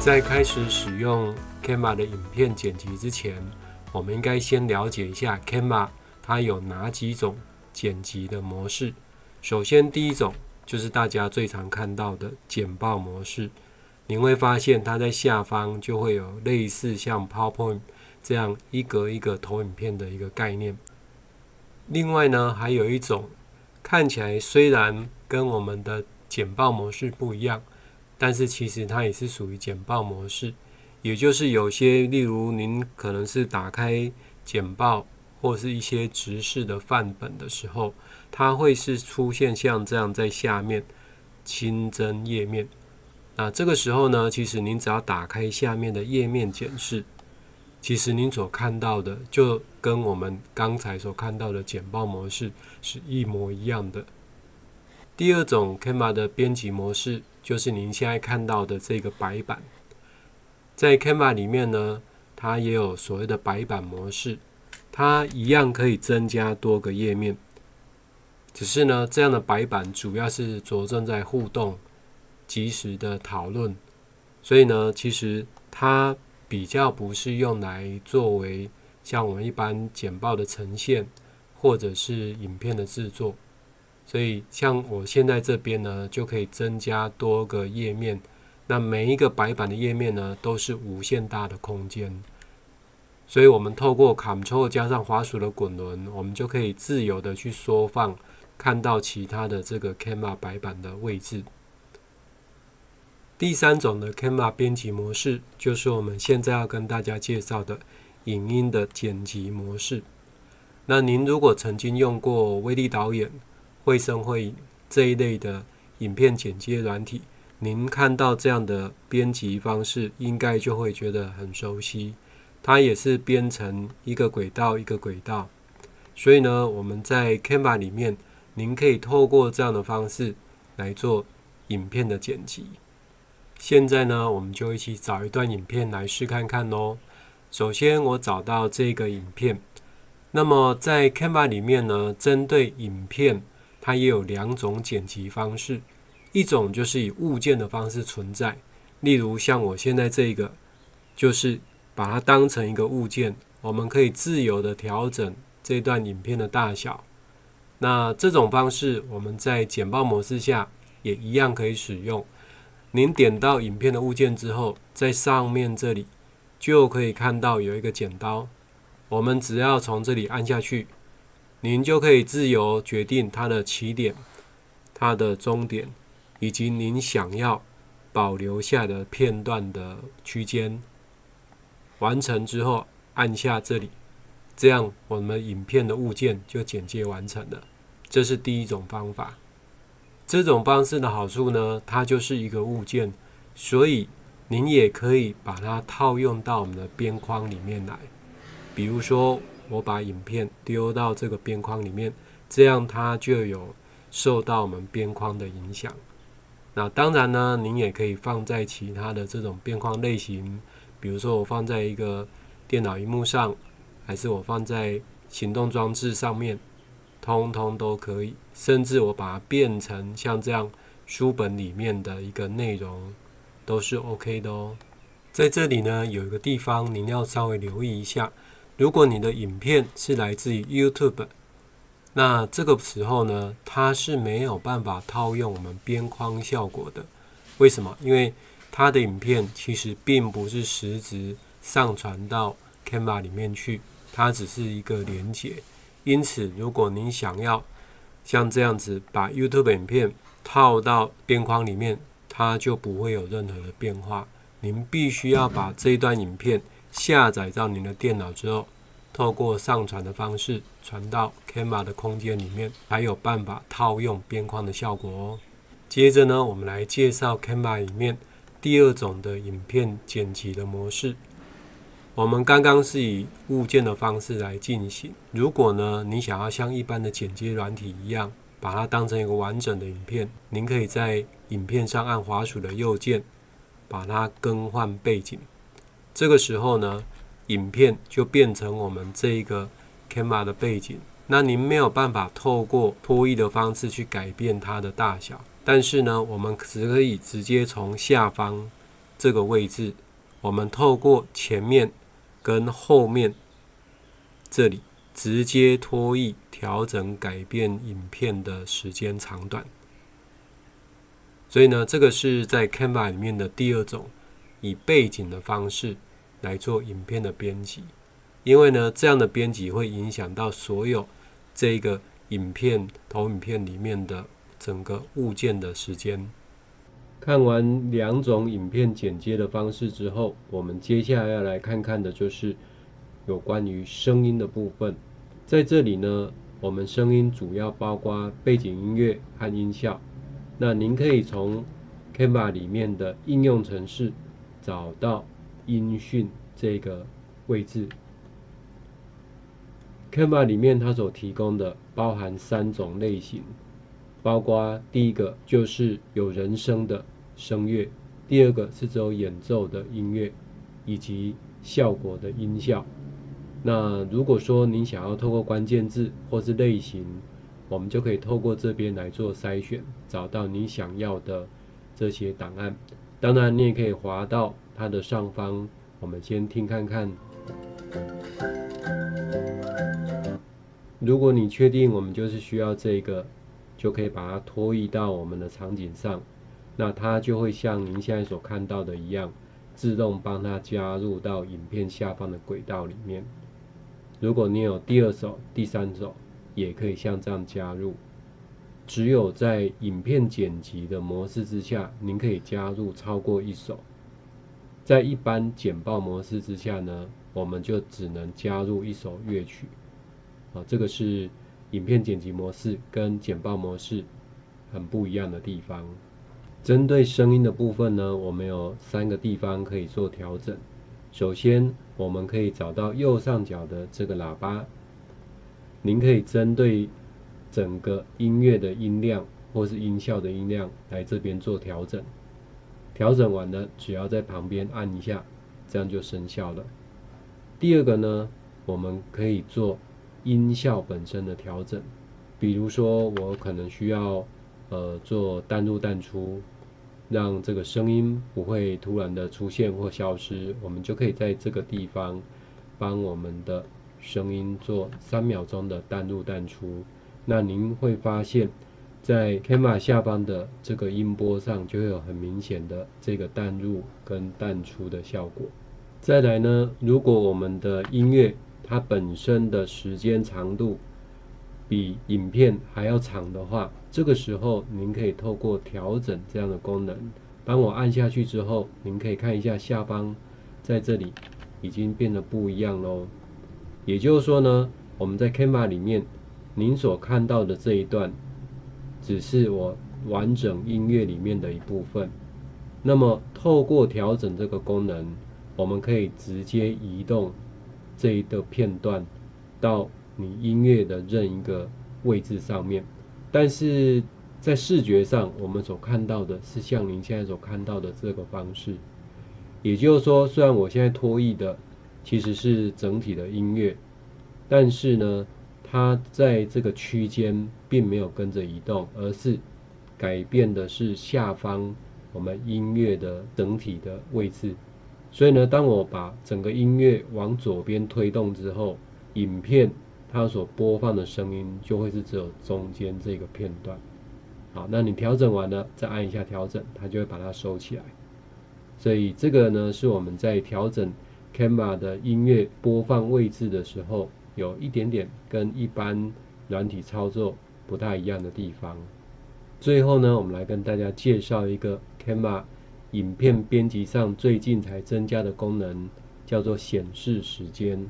在开始使用 Canva 的影片剪辑之前，我们应该先了解一下 Canva 它有哪几种剪辑的模式。首先第一种就是大家最常看到的简报模式，您会发现它在下方就会有类似像 PowerPoint 这样一格一个投影片的一个概念。另外呢，还有一种看起来虽然跟我们的简报模式不一样，但是其实它也是属于简报模式，也就是有些例如您可能是打开简报或是一些直式的范本的时候，它会是出现像这样在下面新增页面。那这个时候呢，其实您只要打开下面的页面检视，其实您所看到的就跟我们刚才所看到的简报模式是一模一样的。第二种 Canva 的编辑模式就是您现在看到的这个白板。在 Canva 里面呢，它也有所谓的白板模式，它一样可以增加多个页面，只是呢，这样的白板主要是着重在互动、即时的讨论，所以呢，其实它比较不是用来作为像我们一般简报的呈现或者是影片的制作。所以像我现在这边呢，就可以增加多个页面，那每一个白板的页面呢，都是无限大的空间。所以我们透过 Ctrl 加上滑鼠的滚轮，我们就可以自由的去缩放，看到其他的这个 Canva 白板的位置。第三种的 Canva 编辑模式，就是我们现在要跟大家介绍的影音的剪辑模式。那您如果曾经用过威力导演、绘声绘影这一类的影片剪接软体，您看到这样的编辑方式，应该就会觉得很熟悉。它也是编成一个轨道一个轨道，所以呢，我们在 Canva 里面，您可以透过这样的方式来做影片的剪辑。现在呢，我们就一起找一段影片来试看看咯。首先我找到这个影片，那么在 Canva 里面呢，针对影片它也有两种剪辑方式，一种就是以物件的方式存在，例如像我现在这个，就是把它当成一个物件，我们可以自由的调整这段影片的大小。那这种方式我们在简报模式下也一样可以使用。您点到影片的物件之后，在上面这里就可以看到有一个剪刀，我们只要从这里按下去，您就可以自由决定它的起点、它的终点，以及您想要保留下的片段的区间。完成之后按下这里，这样我们影片的物件就剪接完成了。这是第一种方法。这种方式的好处呢，它就是一个物件，所以您也可以把它套用到我们的边框里面来。比如说我把影片丢到这个边框里面，这样它就有受到我们边框的影响。那当然呢，您也可以放在其他的这种边框类型，比如说我放在一个电脑萤幕上，还是我放在行动装置上面，通通都可以。甚至我把它变成像这样书本里面的一个内容，都是 OK 的哦。在这里呢，有一个地方您要稍微留意一下，如果你的影片是来自于 YouTube， 那这个时候呢，它是没有办法套用我们边框效果的。为什么？因为它的影片其实并不是实质上传到 Canva 里面去，它只是一个连结。因此，如果您想要像这样子把 YouTube 影片套到边框里面，它就不会有任何的变化。您必须要把这一段影片下载到您的电脑之后，透过上传的方式传到 Canva 的空间里面，才有办法套用边框的效果哦。接着呢，我们来介绍 Canva 里面第二种的影片剪辑的模式。我们刚刚是以物件的方式来进行，如果呢你想要像一般的剪接软体一样，把它当成一个完整的影片，您可以在影片上按滑鼠的右键，把它更换背景。这个时候呢，影片就变成我们这一个 Canva 的背景。那您没有办法透过拖移的方式去改变它的大小，但是呢，我们只可以直接从下方这个位置，我们透过前面跟后面这里直接拖移调整改变影片的时间长短。所以呢，这个是在 Canva 里面的第二种以背景的方式来做影片的编辑。因为呢，这样的编辑会影响到所有这个投影片里面的整个物件的时间。看完两种影片剪接的方式之后，我们接下来要来看看的就是有关于声音的部分。在这里呢，我们声音主要包括背景音乐和音效。那您可以从 Canva 里面的应用程式找到音讯这个位置。Canva 里面它所提供的包含3种类型，包括第一个就是有人声的声乐，第二个是只有演奏的音乐，以及效果的音效。那如果说您想要透过关键字或是类型，我们就可以透过这边来做筛选，找到你想要的这些档案。当然你也可以滑到它的上方，我们先听看看。如果你确定我们就是需要这个，就可以把它拖移到我们的场景上，那它就会像您现在所看到的一样，自动帮它加入到影片下方的轨道里面。如果你有第2首、第3首，也可以像这样加入。只有在影片剪辑的模式之下，您可以加入超过1首。在一般简报模式之下呢，我们就只能加入1首乐曲。这个是影片剪辑模式跟简报模式很不一样的地方。针对声音的部分呢，我们有3个地方可以做调整。首先，我们可以找到右上角的这个喇叭，您可以针对整个音乐的音量或是音效的音量来这边做调整。调整完了，只要在旁边按一下，这样就生效了。第二个呢，我们可以做音效本身的调整，比如说我可能需要做淡入淡出，让这个声音不会突然的出现或消失，我们就可以在这个地方帮我们的声音做3秒钟的淡入淡出。那您会发现在 Canva 下方的这个音波上就会有很明显的这个淡入跟淡出的效果。再来呢，如果我们的音乐它本身的时间长度比影片还要长的话，这个时候您可以透过调整这样的功能，帮我按下去之后，您可以看一下下方，在这里已经变得不一样咯。也就是说呢，我们在 Canva 里面，您所看到的这一段，只是我完整音乐里面的一部分。那么透过调整这个功能，我们可以直接移动这一个片段到你音乐的任一个位置上面，但是在视觉上我们所看到的是像您现在所看到的这个方式。也就是说，虽然我现在拖移的其实是整体的音乐，但是呢，它在这个区间并没有跟着移动，而是改变的是下方我们音乐的整体的位置。所以呢，当我把整个音乐往左边推动之后，影片它所播放的声音就会是只有中间这个片段。好，那你调整完了，再按一下调整，它就会把它收起来。所以这个呢，是我们在调整 Canva 的音乐播放位置的时候，有一点点跟一般软体操作不太一样的地方。最后呢，我们来跟大家介绍一个 Canva 影片编辑上最近才增加的功能，叫做显示时间。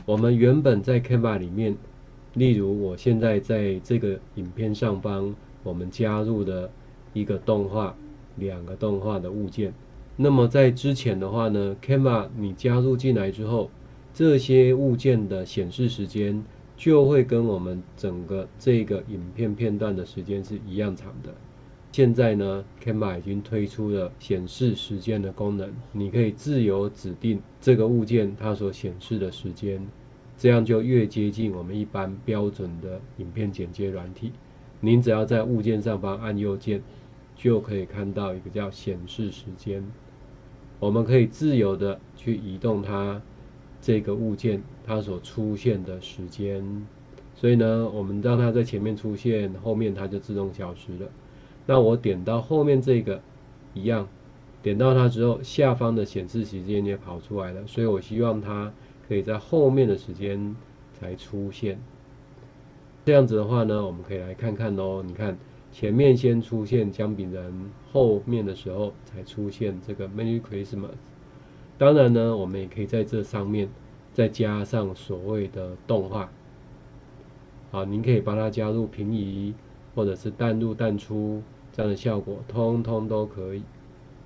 我们原本在 Canva 里面，例如我现在在这个影片上方，我们加入的一个动画、2个动画的物件。那么在之前的话呢， Canva 你加入进来之后，这些物件的显示时间就会跟我们整个这个影片片段的时间是一样长的。现在呢 Canva 已经推出了显示时间的功能，你可以自由指定这个物件它所显示的时间，这样就越接近我们一般标准的影片剪接软体。您只要在物件上方按右键，就可以看到一个叫显示时间。我们可以自由的去移动它这个物件它所出现的时间。所以呢，我们让它在前面出现，后面它就自动消失了。那我点到后面这个一样，点到它之后，下方的显示时间也跑出来了。所以我希望它可以在后面的时间才出现。这样子的话呢，我们可以来看看咯。你看前面先出现姜饼人，后面的时候才出现这个 Merry Christmas。当然呢，我们也可以在这上面再加上所谓的动画。好，您可以帮它加入平移，或者是淡入淡出这样的效果，通通都可以。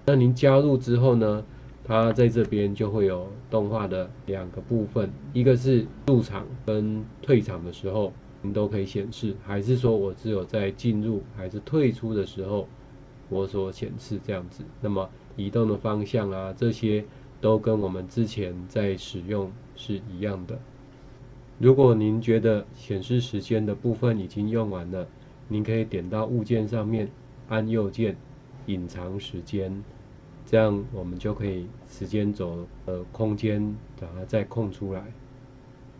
那您加入之后呢，它在这边就会有动画的2个部分，一个是入场跟退场的时候，您都可以显示，还是说我只有在进入还是退出的时候我所显示这样子。那么移动的方向啊，这些都跟我们之前在使用是一样的。如果您觉得显示时间的部分已经用完了，您可以点到物件上面，按右键隐藏时间，这样我们就可以时间轴的空间把它再空出来。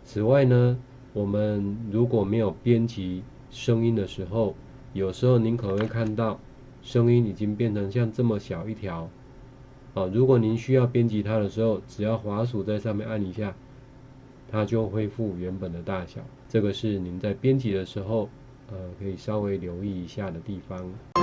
此外呢，我们如果没有编辑声音的时候，有时候您可能会看到声音已经变成像这么小一条。如果您需要编辑它的时候，只要滑鼠在上面按一下，它就恢复原本的大小。这个是您在编辑的时候可以稍微留意一下的地方。